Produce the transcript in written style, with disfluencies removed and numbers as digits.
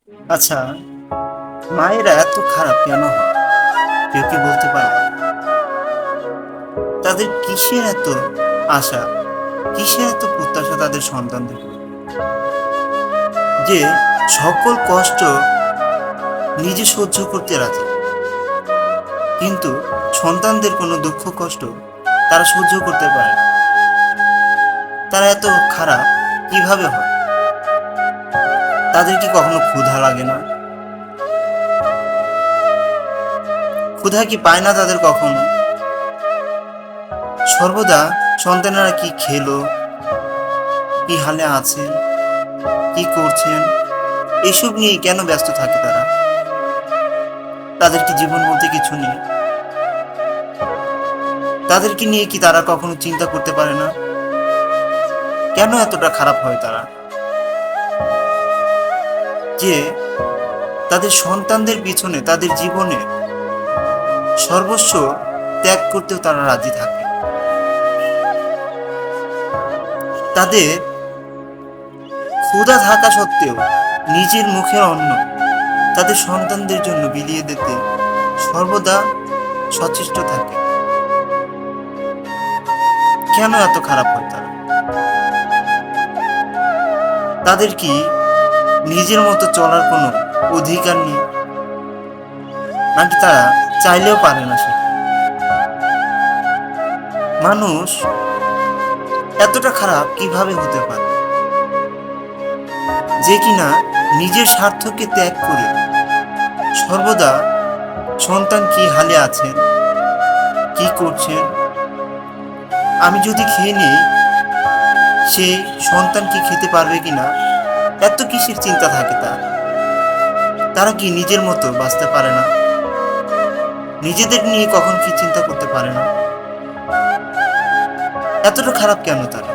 আচ্ছা, মায়েরা এত খারাপ কেন হয়? কেউ কি বলতে পারে? তাদের কিসের এত আশা, কিসের এত প্রত্যাশা তাদের সন্তানদের প্রতি? যে সকল কষ্ট নিজে সহ্য করতে রাজি, কিন্তু সন্তানদের কোনো দুঃখ কষ্ট তারা সহ্য করতে পারে না। তারা এত খারাপ কিভাবে হয়? তাদের কি কখনো ক্ষুধা লাগে না? ক্ষুধা কি পায় না তাদের কখনো? সর্বদা সন্তানেরা কি খেলো, কি হালে আছেন, কি করছেন, এসব নিয়ে কেন ব্যস্ত থাকে তারা? তাদের কি জীবন বলতে কিছু নেই? তাদেরকে নিয়ে কি তারা কখনো চিন্তা করতে পারে না? কেন এতটা খারাপ হয় তারা? যে তাদের সন্তানদের পিছনে তাদের জীবনে সর্বস্ব ত্যাগ করতেও তারা রাজি থাকে। তাদের ক্ষুধা থাকা সত্ত্বেও নিজের মুখের অন্ন তাদের সন্তানদের জন্য বিলিয়ে দিতে সর্বদা সচেষ্ট থাকে। কেন এত খারাপ হয় তারা? তাদের কি নিজের মতো চলার কোনো অধিকার নেই, নাকি তারা চাইলেও পারে না সেটা? মানুষ এতটা খারাপ কিভাবে হতে পারে, যে কিনা নিজের স্বার্থকে ত্যাগ করে সর্বদা সন্তান কি হালে আছেন, কি করছেন, আমি যদি খেয়ে নিই সে সন্তান কি খেতে পারবে কিনা, এত কিসের চিন্তা থাকে তার? তারা কি নিজের মতো বাঁচতে পারে না? নিজেদের নিয়ে কখন কি চিন্তা করতে পারে না? এতটা খারাপ কেন তারা?